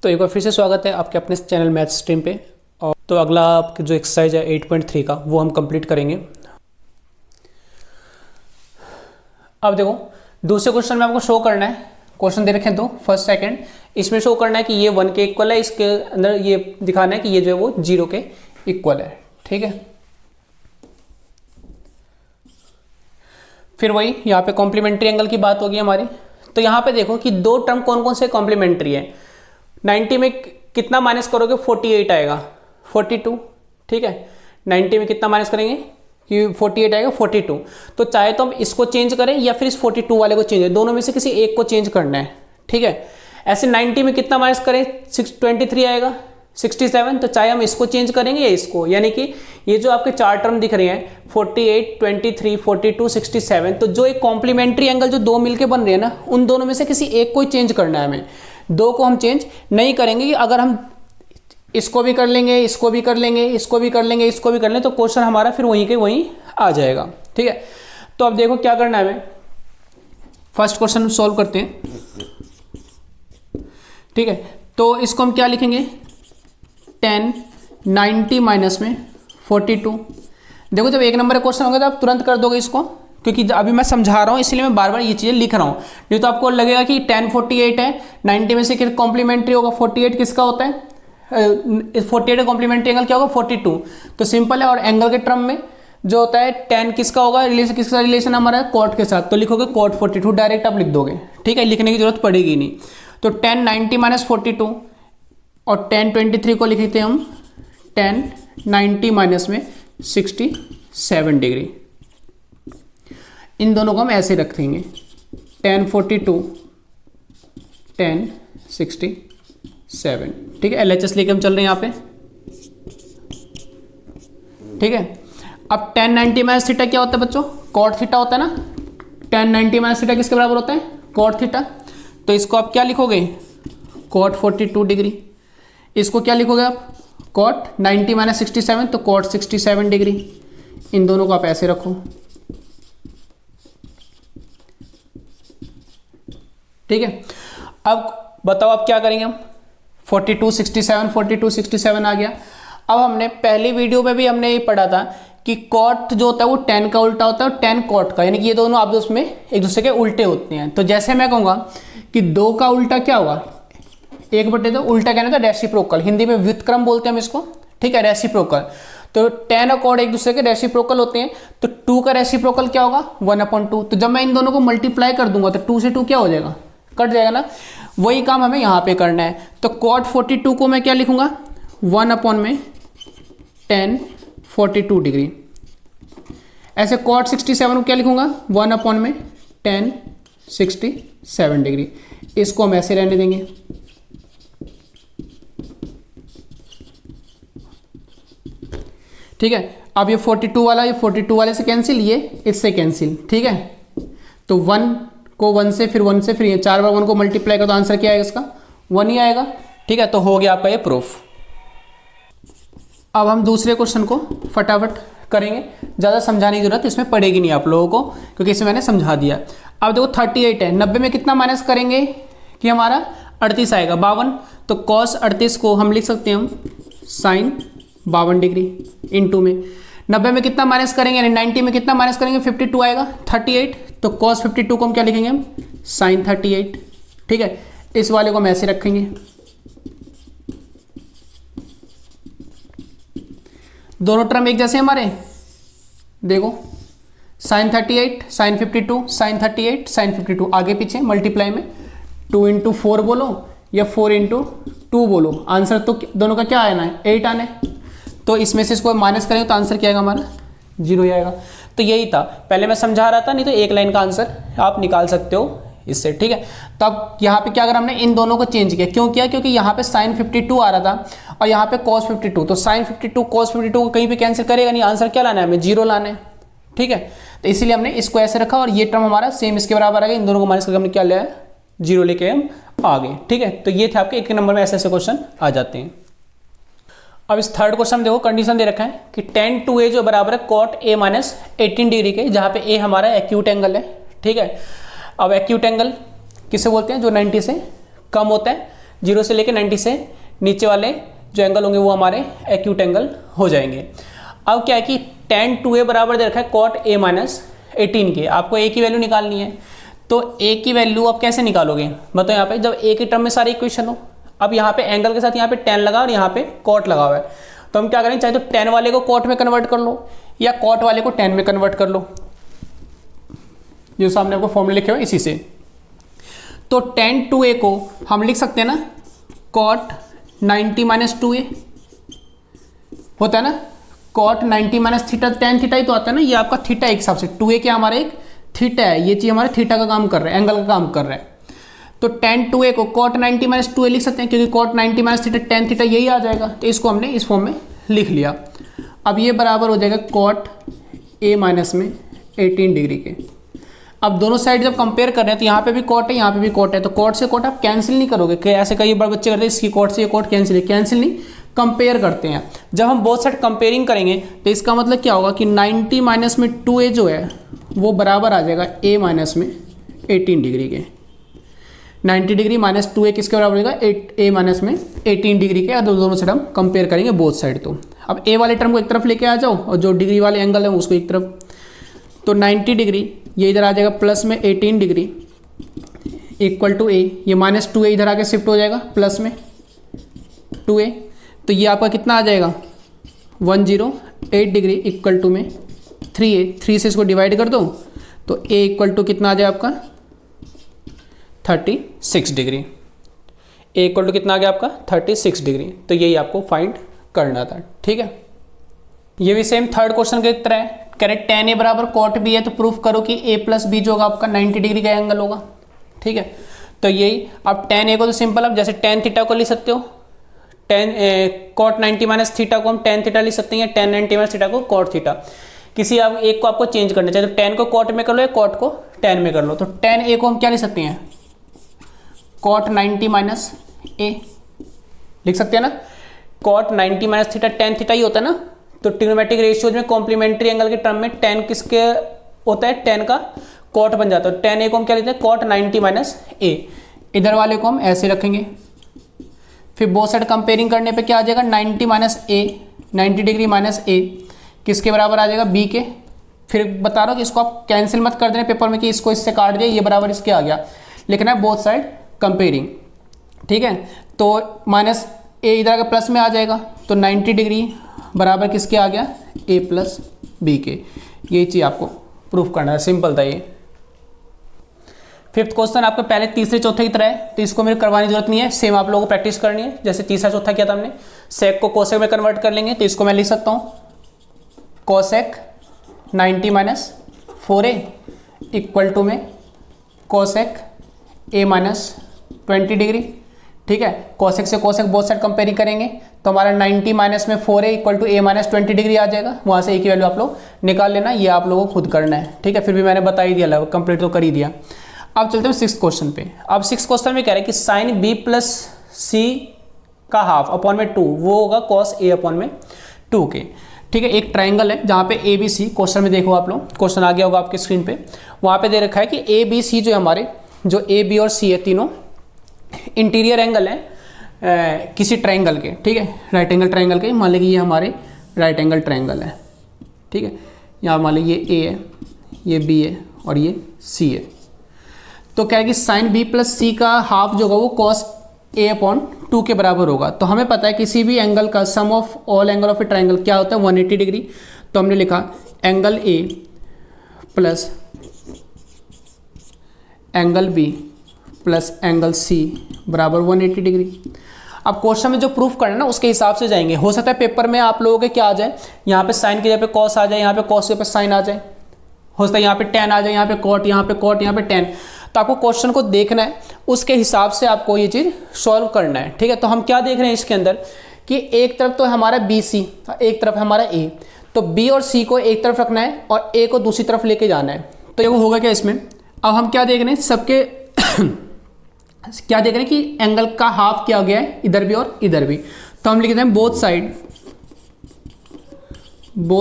तो एक बार फिर से स्वागत है आपके अपने चैनल मैथ स्ट्रीम पे। और तो अगला आपकी जो एक्सरसाइज है 8.3 का वो हम कंप्लीट करेंगे। अब देखो दूसरे क्वेश्चन में आपको शो करना है, क्वेश्चन दे रखे हैं तो फर्स्ट सेकंड, इसमें शो करना है कि ये 1 के इक्वल है, इसके अंदर ये दिखाना है कि ये जो है वो 0 के इक्वल है। ठीक है, फिर वही यहाँ पे कॉम्प्लीमेंट्री एंगल की बात होगी हमारी। तो यहाँ पे देखो कि दो टर्म कौन कौन से कॉम्प्लीमेंट्री है। 90 में कितना माइनस करोगे 48 आएगा 42। ठीक है, 90 में कितना माइनस करेंगे कि 48 आएगा 42। तो चाहे तो हम इसको चेंज करें या फिर इस 42 वाले को चेंज करें, दोनों में से किसी एक को चेंज करना है। ठीक है, ऐसे 90 में कितना माइनस करें 23 आएगा 67। तो चाहे हम इसको चेंज करेंगे या इसको, यानी कि ये जो आपके चार टर्म दिख रहे हैं 48, 23, 42, 67, तो जो एक कॉम्प्लीमेंट्री एंगल जो दो मिलके बन रहे हैं ना, उन दोनों में से किसी एक को ही चेंज करना है हमें। दो को हम चेंज नहीं करेंगे कि अगर हम इसको भी कर लेंगे, इसको भी कर लेंगे, इसको भी कर लेंगे, इसको भी कर लेंगे, तो क्वेश्चन हमारा फिर वहीं के वहीं आ जाएगा। ठीक है, तो अब देखो क्या करना है हमें। फर्स्ट क्वेश्चन सॉल्व करते हैं। ठीक है, तो इसको हम क्या लिखेंगे 10 90 माइनस में 42। देखो जब एक नंबर का क्वेश्चन होगा तो आप तुरंत कर दोगे इसको, क्योंकि अभी मैं समझा रहा हूँ इसलिए मैं बार बार ये चीज़ें लिख रहा हूँ। नहीं तो आपको लगेगा कि 10 48 है, 90 में से कॉम्प्लीमेंट्री होगा 48 किसका होता है 48 का कॉम्प्लीमेंट्री एंगल क्या होगा 42। तो सिंपल है। और एंगल के टर्म में जो होता है 10 किसका होगा, रिलेशन किसका रिलेशन हमारा है कॉट के साथ, तो लिखोगे कॉट 42 डायरेक्ट आप लिख दोगे। ठीक है, लिखने की जरूरत पड़ेगी नहीं। तो 10 90 माइनस 42 और 10 23 को लिखते हैं हम 10 90 माइनस में 67 डिग्री। इन दोनों को हम ऐसे रख देंगे 10 42 10 67। ठीक है, LHS लेके हम चल रहे हैं यहाँ पे। ठीक है, अब 10 90 माइनस थीटा क्या होता है बच्चों, कॉट थीटा होता है ना। 10 90 माइनस थीटा किसके बराबर होता है कॉट थीटा। तो इसको आप क्या लिखोगे कॉट 42 डिग्री। इसको क्या लिखोगे आप कॉट 90 माइनस 67, तो कॉट 67 डिग्री। इन दोनों को आप ऐसे रखो। ठीक है, अब बताओ आप क्या करेंगे हम 42 67 42 67 आ गया। अब हमने पहली वीडियो में भी हमने ये पढ़ा था कि कॉट जो होता है वो 10 का उल्टा होता है और 10 कॉट का, यानी कि ये दोनों आपस में एक दूसरे के उल्टे होते हैं। तो जैसे मैं कहूँगा कि 2 का उल्टा क्या होगा 1/2, उल्टा कहने का रेसिप्रोकल, हिंदी में व्युत्क्रम बोलते हैं हम इसको। ठीक है, रेसिप्रोकल। तो 10 और कॉट एक दूसरे के रेसिप्रोकल होते हैं। तो 2 का रेसिप्रोकल क्या होगा 1/2। तो जब मैं इन दोनों को मल्टीप्लाई कर दूंगा तो 2 से 2 क्या हो जाएगा कट जाएगा ना। वही काम हमें यहाँ पे करना है। तो कॉट 42 को मैं क्या लिखूंगा 1/10 42 डिग्री। ऐसे कॉट 67 को क्या लिखूंगा 1/10 67 डिग्री। इसको हम ऐसे रहने देंगे। ठीक है, अब ये 42 वाला ये 42 वाले से कैंसिल, ये इससे कैंसिल। ठीक है, तो 1 को 1 से फिर 1 से फिर ये 4 बार 1 को मल्टीप्लाई कर तो आंसर क्या आएगा इसका 1 ही आएगा। ठीक है, तो हो गया आपका ये प्रूफ। अब हम दूसरे क्वेश्चन को फटाफट करेंगे, ज़्यादा समझाने की जरूरत इसमें पड़ेगी नहीं आप लोगों को, क्योंकि इसमें मैंने समझा दिया। अब देखो 38 है, 90 में कितना माइनस करेंगे कि हमारा 38 आएगा 52। तो कॉस 38 को हम लिख सकते हैं हम साइन 52 डिग्री इनटू में 90 में कितना माइनस करेंगे, यानी 90 में कितना माइनस करेंगे 52 आएगा 38। तो cos 52 को हम क्या लिखेंगे हम sin 38। ठीक है, इस वाले को हम ऐसे रखेंगे। दोनों टर्म एक जैसे हमारे, देखो sin 38 sin 52 sin 38 sin 52 आगे पीछे मल्टीप्लाई में 2 × 4 बोलो या 4 × 2 बोलो, आंसर तो दोनों का क्या आना है 8 आना है। तो इसमें से इसको माइनस करेंगे तो आंसर क्या आएगा हमारा 0 ही आएगा। तो यही था, पहले मैं समझा रहा था, नहीं तो एक लाइन का आंसर आप निकाल सकते हो इससे। ठीक है, तो अब यहाँ पे क्या अगर हमने इन दोनों को चेंज किया, क्यों किया, क्योंकि यहाँ पे sin 52 आ रहा था और यहाँ पे cos 52, तो sin 52 cos 52 को कहीं पे कैंसिल करेगा नहीं, आंसर क्या लाना है हमें 0 लाना है। ठीक है, तो इसीलिए हमने इसको ऐसे रखा और ये टर्म हमारा सेम इसके बराबर आ गया। इन दोनों को माइनस करके हमने क्या लिया 0 लेके हम आ गए। ठीक है, तो ये थे आपके एक नंबर में ऐसे ऐसे क्वेश्चन आ जाते हैं। अब इस थर्ड क्वेश्चन देखो, कंडीशन दे रखा है कि tan 2a जो बराबर है cot a माइनस 18 डिग्री के, जहाँ पे a हमारा एक्यूट एंगल है। ठीक है, अब एक्यूट एंगल किसे बोलते हैं, जो 90 से कम होता है, 0 से लेकर 90 से नीचे वाले जो एंगल होंगे वो हमारे एक्यूट एंगल हो जाएंगे। अब क्या है कि tan 2a बराबर दे रखा है cot a माइनस 18 के, आपको a की वैल्यू निकालनी है। तो a की वैल्यू आप कैसे निकालोगे बताओ, यहाँ पे जब a के टर्म में सारी इक्वेशन हो, अब यहाँ पे एंगल के साथ यहाँ पे tan लगा और यहाँ पे cot लगा हुआ है, तो हम क्या करेंगे, चाहे तो tan वाले को cot में कन्वर्ट कर लो या cot वाले को tan में कन्वर्ट कर लो, जो सामने आपको फॉर्मूले लिखे हुए इसी से। तो tan 2a को हम लिख सकते हैं ना cot 90 माइनस 2a होता है ना, cot 90 minus theta, tan theta ही तो आता है ना, ये आपका थीटा एक हिसाब से 2a क्या हमारा एक थीटा है, ये चीज हमारे थीटा का काम कर रहा है, एंगल का काम कर रहा है। तो tan 2a को cot 90 माइनस 2a लिख सकते हैं, क्योंकि cot 90 minus theta tan theta यही आ जाएगा, तो इसको हमने इस फॉर्म में लिख लिया। अब ये बराबर हो जाएगा cot a माइनस में 18 डिग्री के। अब दोनों साइड जब कंपेयर कर रहे हैं तो यहाँ पे भी cot है, यहाँ पे भी cot है, तो cot से cot आप कैंसिल नहीं करोगे, कि ऐसे कई बड़े बच्चे करते हैं इसकी cot से ये cot कैंसिल है, कैंसिल नहीं, कंपेयर करते हैं। जब हम बोथ साइड कंपेयरिंग करेंगे तो इसका मतलब क्या होगा कि 90 माइनस में 2a जो है वो बराबर आ जाएगा a माइनस में 18 डिग्री के। 90 डिग्री माइनस 2a किसके बराबर होगा, a माइनस में 18 डिग्री के। दोनों साइड हम कंपेयर करेंगे बोथ साइड। तो अब a वाले टर्म को एक तरफ लेके आ जाओ और जो डिग्री वाले एंगल है उसको एक तरफ, तो 90 डिग्री ये इधर आ जाएगा प्लस में 18 डिग्री इक्वल टू a, ये माइनस 2a इधर आके शिफ्ट हो जाएगा प्लस में 2a, तो ये आपका कितना आ जाएगा 108 डिग्री इक्वल टू में 3a, 3 से इसको डिवाइड कर दो तो a इक्वल टू कितना आ जाए आपका 36 डिग्री, a इक्वल टू कितना आ गया आपका 36 डिग्री। तो यही आपको फाइंड करना था, ठीक है। ये भी सेम थर्ड क्वेश्चन की तरह है, कह रहे tan a बराबर cot b है, तो प्रूफ करो कि a प्लस बी जो होगा आपका 90 डिग्री का एंगल होगा, ठीक है। तो यही अब tan a को तो सिंपल अब जैसे tan थीटा को लिख सकते हो, cot 90 माइनस थीटा को हम tan थीटा लिख सकते हैं, tan 90 माइनस थीटा को cot थीटा। किसी आप एक को आपको चेंज करना चाहिए, तो tan को cot में कर लो या cot को tan में कर लो। तो tan a को हम क्या लिख सकते हैं, cot 90 माइनस a लिख सकते हैं ना, cot 90 minus theta tan theta ही होता है ना। तो ट्रिग्नोमेट्रिक रेशियोज में कॉम्प्लीमेंट्री एंगल के टर्म में tan किसके होता है, tan का cot बन जाता है। tan a को हम क्या लिखते हैं, cot 90 माइनस a, इधर वाले को हम ऐसे रखेंगे। फिर बोथ साइड कंपेयरिंग करने पे क्या आ जाएगा 90 minus a, 90 degree minus a किसके बराबर आ जाएगा b के। फिर बता रहा हूँ कि इसको आप कैंसिल मत कर देना पेपर में कि इसको इससे काट दिया, ये बराबर इसके आ गया, लिखना है बोथ साइड कंपेयरिंग, ठीक है। तो माइनस a इधर आगे प्लस में आ जाएगा, तो 90 डिग्री बराबर किसके आ गया a प्लस बी के। ये चीज़ आपको प्रूफ करना है, सिंपल था ये। फिफ्थ क्वेश्चन आपका पहले तीसरे चौथे की तरह है, तो इसको मेरे करवाने की जरूरत नहीं है, सेम आप लोगों को प्रैक्टिस करनी है। जैसे तीसरा चौथा किया था हमने, सेक को कोसेक में कन्वर्ट कर लेंगे, तो इसको मैं लिख सकता हूँ cosec 90 minus 4a equal to में कोसेक a माइनस 20 डिग्री, ठीक है। कोसेक से कोसेक बोथ साइड कंपेयरिंग करेंगे तो हमारा 90 माइनस में 4a equal to a minus 20 degree आ जाएगा, वहाँ से a की वैल्यू आप लोग निकाल लेना, ये आप लोगों को खुद करना है, ठीक है। फिर भी मैंने बता ही दिया, कंप्लीट तो कर ही दिया। अब चलते हैं सिक्स क्वेश्चन पे। अब सिक्स क्वेश्चन में कह रहे हैं कि साइन b प्लस सी का हाफ अपॉन में 2 वो होगा कॉस a अपॉन में 2 के, ठीक है। एक ट्राइंगल है जहाँ पे ए बी सी, क्वेश्चन में देखो आप लोग, क्वेश्चन आ गया होगा आपके स्क्रीन पे, वहाँ पे दे रखा है कि ए बी सी जो हमारे जो ए बी और सी है तीनों इंटीरियर एंगल है किसी ट्राइंगल के, ठीक है, राइट एंगल ट्राइंगल के। मान लीजिए ये हमारे राइट एंगल ट्राइंगल है, ठीक है। यहाँ मान लीजिए ये ए है, ये बी है और ये सी है। तो क्या है कि साइन बी प्लस सी का हाफ जो होगा वो कॉस ए अपॉन 2 के बराबर होगा। तो हमें पता है किसी भी एंगल का sum of all angle of a triangle क्या होता है 180 डिग्री। तो हमने लिखा angle A plus angle B plus angle C बराबर 180 डिग्री। अब क्वेश्चन में जो प्रूफ करना है ना उसके हिसाब से जाएंगे। हो सकता है पेपर में आप लोगों के क्या आ जाए, यहाँ पे साइन की जगह पे कॉस आ जाए, यहाँ पे कॉस के पे साइन आ जाए, हो सकता है यहाँ पे टेन आ जाए, यहाँ पे कॉट, यहाँ पे कॉट, यहाँ पे टेन। तो आपको क्वेश्चन को देखना है, उसके हिसाब से आपको ये चीज़ सॉल्व करना है, ठीक है। तो हम क्या देख रहे हैं इसके अंदर कि एक तरफ तो हमारा बी सी, एक तरफ हमारा ए, तो बी और सी को एक तरफ रखना है और ए को दूसरी तरफ लेके जाना है। तो ये होगा क्या इसमें, अब हम क्या देख रहे हैं सबके क्या देख रहे हैं कि एंगल का हाफ क्या हो गया है इधर भी और इधर भी। तो हम लिखते हैं बोथ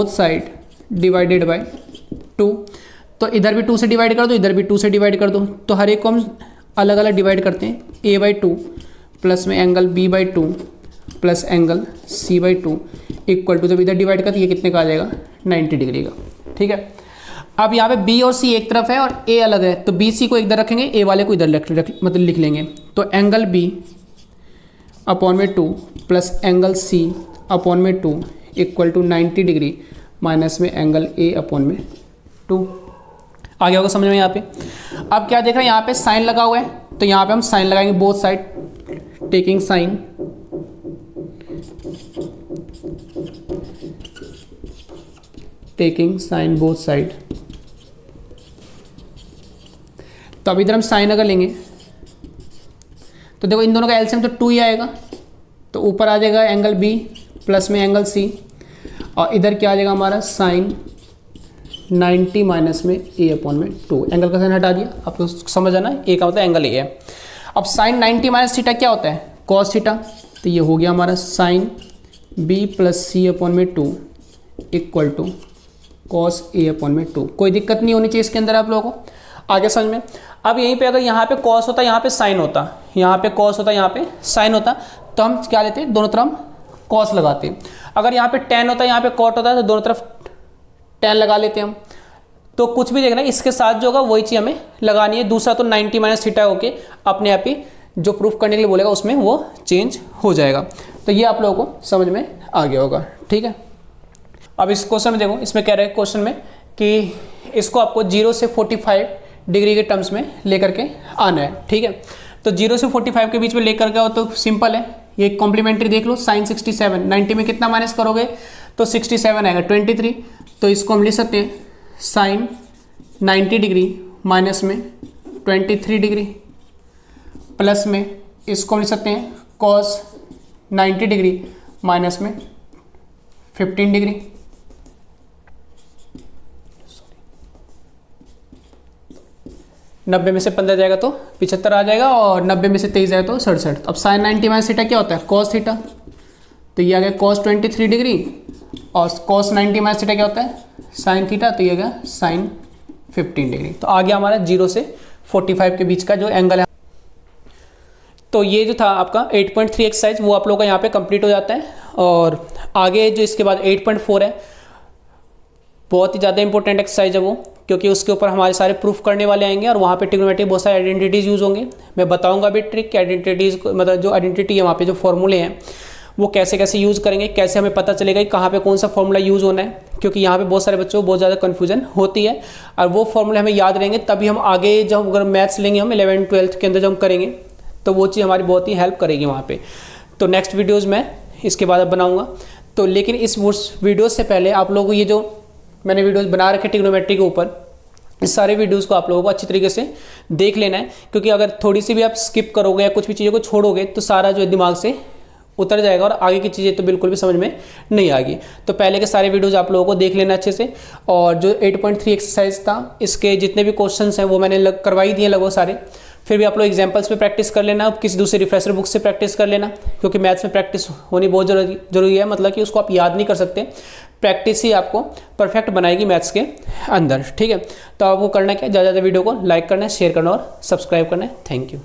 साइड डिवाइडेड बाय 2। तो इधर भी 2 से डिवाइड कर दो, इधर भी 2 से डिवाइड कर दो। तो हर एक को हम अलग अलग डिवाइड करते हैं, a/2 प्लस में angle B/2 plus angle C/2 equal to, जब इधर डिवाइड करते ये कितने का आ जाएगा 90 डिग्री का। ठीक है, अब यहाँ पे B और C एक तरफ है और A अलग है, तो BC को इधर रखेंगे, A वाले को इधर मतलब लिख लेंगे। तो angle B/2 plus angle C/2 equal to 90 degree minus में एंगल A/2। आ गया होगा समझ में यहाँ पे। अब क्या देख रहे हैं, यहाँ पे साइन लगा हुआ है, तो यहाँ पे हम साइन लगाएंगे both side, taking sine, both side. तो अब इधर हम साइन अगर लेंगे तो देखो इन दोनों का एलसीएम तो 2 ही आएगा, तो ऊपर आ जाएगा एंगल B प्लस में एंगल C, और इधर क्या आ जाएगा हमारा साइन 90 माइनस में A/2। एंगल का साइन हटा दिया, आपको समझ आना है, A का मतलब एंगल A है। अब साइन 90 माइनस थीटा क्या होता है, कॉस थीटा, तो ये हो गया हमारा sine B plus C/2 equal to cos A/2। कोई दिक्कत नहीं होनी चाहिए इसके अंदर आप लोगों को, आगे समझ में। अब यहीं पे अगर यहाँ पे कॉस होता, यहाँ पे साइन होता, यहाँ पे कॉस होता, यहाँ पे साइन होता, तो हम क्या लेते हैं, दोनों तरफ कॉस लगाते हैं। अगर यहाँ पे टेन होता है, यहाँ पे कॉट होता है, तो दोनों तरफ टेन लगा लेते हैं हम। तो कुछ भी देखना है इसके साथ जो होगा वही चीज़ हमें लगानी है, दूसरा तो 90 माइनस थीटा होके अपने आप ही जो प्रूफ करने के लिए बोलेगा उसमें वो चेंज हो जाएगा। तो ये आप लोगों को समझ में आ गया होगा। ठीक है, अब इस क्वेश्चन में देखो, इसमें कह रहे हैं क्वेश्चन में कि इसको आपको 0 से 45 डिग्री के टर्म्स में लेकर के आना है। ठीक है, तो 0 से 45 के बीच में लेकर के आओ तो सिंपल है, ये कॉम्प्लीमेंट्री देख लो, साइन 67, 90 में कितना माइनस करोगे तो 67 आएगा 23, तो इसको हम लिख सकते हैं साइन 90 डिग्री माइनस में 23 डिग्री प्लस में इसको हम लिख सकते हैं कॉस 90 डिग्री माइनस में 15 डिग्री। 90 में से 15 जाएगा तो 75 आ जाएगा, और 90 में से 23 जाएगा तो 67। अब साइन 90 माइनस थीटा क्या होता है, कॉस थीटा, तो ये आ गया कॉस 23 डिग्री, और कॉस 90 माइनस थीटा क्या होता है साइन थीटा, तो ये आ गया साइन 15 डिग्री। तो आ गया हमारा 0 से 45 के बीच का जो एंगल है। तो ये जो था आपका 8.3 एक्सरसाइज वो आप लोगों का यहाँ पे कंप्लीट हो जाता है। और आगे जो इसके बाद 8.4 है, बहुत ही ज़्यादा इंपॉर्टेंट एक्सरसाइज है वो, क्योंकि उसके ऊपर हमारे सारे प्रूफ करने वाले आएंगे और वहाँ पे ट्रिग्नोमेट्री बहुत सारे आइडेंटिटीज़ यूज़ होंगे। मैं बताऊंगा भी ट्रिक कि आइडेंटिटीज़ मतलब जो आइडेंटिटी है वहाँ पे जो फॉर्मूले हैं वो कैसे कैसे यूज़ करेंगे, कैसे हमें पता चलेगा कि कहाँ पे कौन सा फॉर्मूला यूज़ होना है, क्योंकि यहाँ पे बहुत सारे बच्चों को बहुत ज़्यादा कन्फ्यूजन होती है। और वो फॉर्मूले हमें याद रहेंगे तभी हम आगे जब अगर मैथ्स लेंगे हम 11th 12th के अंदर जब हम करेंगे तो वो चीज़ हमारी बहुत ही हेल्प करेगी वहाँ पर। तो नेक्स्ट वीडियोज़ में इसके बाद अब बनाऊँगा। तो लेकिन इस वीडियो से पहले आप लोगों को ये जो मैंने वीडियोज़ बना रखे ट्रिग्नोमेट्री के ऊपर, इस सारे वीडियोस को आप लोगों को अच्छी तरीके से देख लेना है, क्योंकि अगर थोड़ी सी भी आप स्किप करोगे या कुछ भी चीज़ों को छोड़ोगे तो सारा जो दिमाग से उतर जाएगा और आगे की चीज़ें तो बिल्कुल भी समझ में नहीं आएगी। तो पहले के सारे वीडियोस आप लोगों को देख लेना अच्छे से। और जो 8.3 एक्सरसाइज था इसके जितने भी क्वेश्चंस हैं वो मैंने करवाई दिए लगभग सारे। फिर भी आप लोग एग्जाम्पल्स पे प्रैक्टिस कर लेना, किसी दूसरे रिफ्रेशर बुक से प्रैक्टिस कर लेना, क्योंकि मैथ्स में प्रैक्टिस होनी बहुत जरूरी है। मतलब कि उसको आप याद नहीं कर सकते, प्रैक्टिस ही आपको परफेक्ट बनाएगी मैथ्स के अंदर। ठीक है, तो आपको करना क्या, ज़्यादा वीडियो को लाइक करना है, शेयर करना और सब्सक्राइब करना है। Thank you.